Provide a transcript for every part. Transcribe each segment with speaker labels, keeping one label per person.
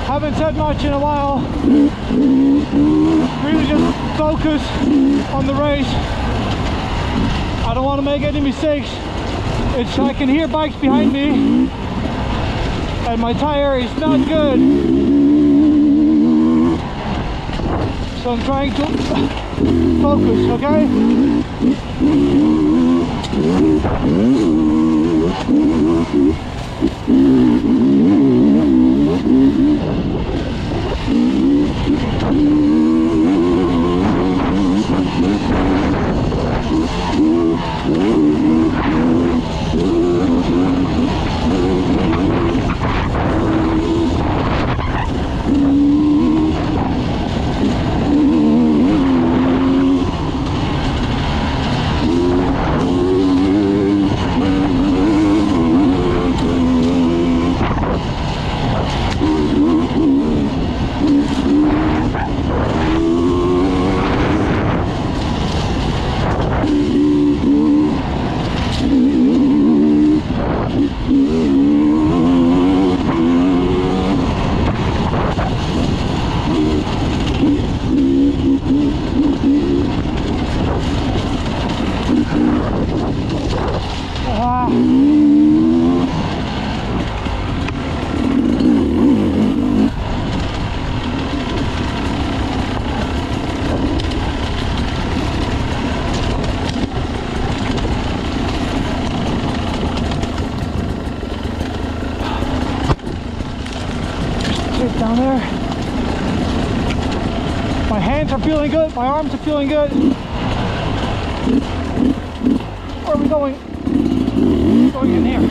Speaker 1: Haven't said much in a while. Really just focus on the race. I don't want to make any mistakes. I can hear bikes behind me and my tire is not good. So I'm trying to focus, okay? Down there. My hands are feeling good, my arms are feeling good. Where are we going? Going in here.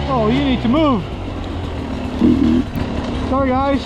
Speaker 1: Oh, you need to move. Sorry, guys.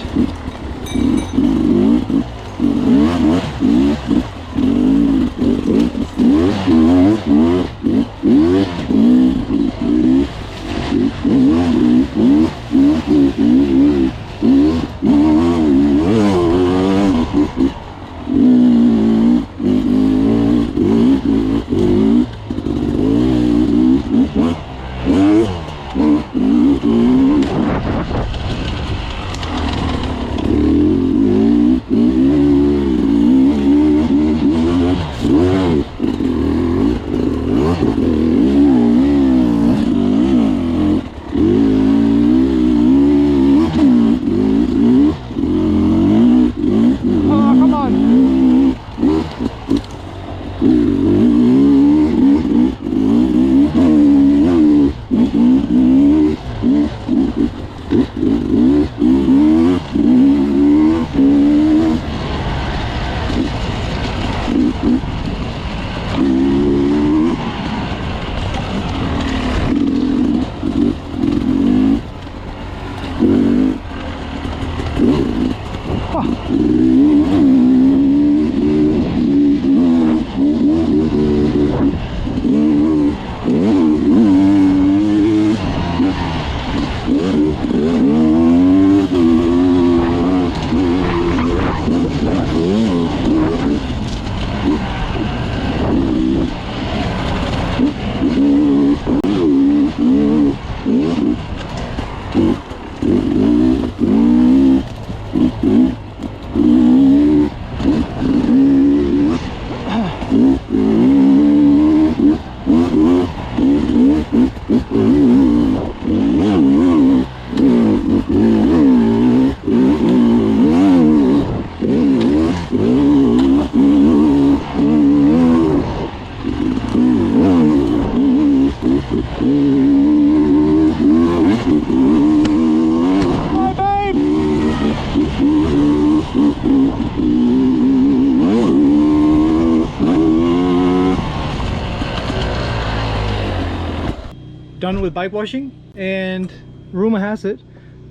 Speaker 1: done with bike washing, and rumor has it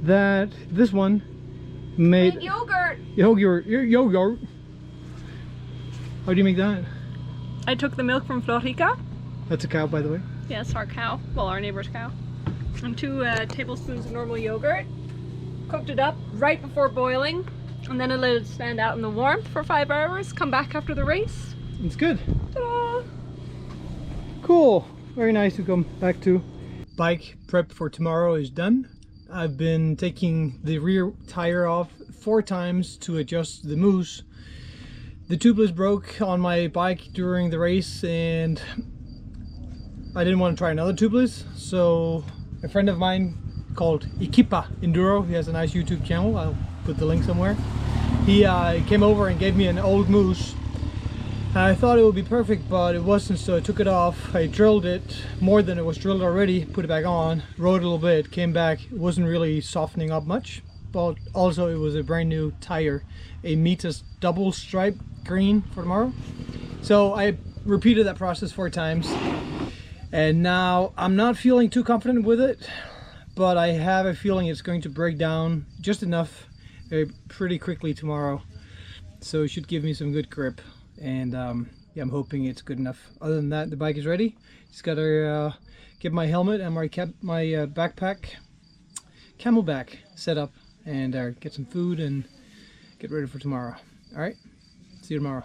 Speaker 1: that this one made
Speaker 2: yogurt.
Speaker 1: Yogurt. How do you make that?
Speaker 2: I took the milk from Florica.
Speaker 1: That's a cow, by the way.
Speaker 2: Yes, our cow. Well, our neighbor's cow. And 2 tablespoons of normal yogurt. Cooked it up right before boiling, and then I let it stand out in the warmth for 5 hours. Come back after the race.
Speaker 1: It's good.
Speaker 2: Ta-da!
Speaker 1: Cool. Very nice to come back to. Bike prep for tomorrow is done. I've been taking the rear tire off 4 times to adjust the moose. The Tubliss broke on my bike during the race, and I didn't want to try another Tubliss, so a friend of mine called Equipa Enduro, he has a nice YouTube channel, I'll put the link somewhere. He came over and gave me an old moose. I thought it would be perfect, but it wasn't, so I took it off. I drilled it more than it was drilled already, put it back on, rode a little bit, came back. It wasn't really softening up much, but also it was a brand new tire, a Mitas double stripe green for tomorrow. So I repeated that process 4 times, and now I'm not feeling too confident with it, but I have a feeling it's going to break down just enough pretty quickly tomorrow, so it should give me some good grip. And yeah, I'm hoping it's good enough. Other than that, the bike is ready. Just gotta get my helmet and my backpack, camelback set up, and get some food and get ready for tomorrow. All right, see you tomorrow.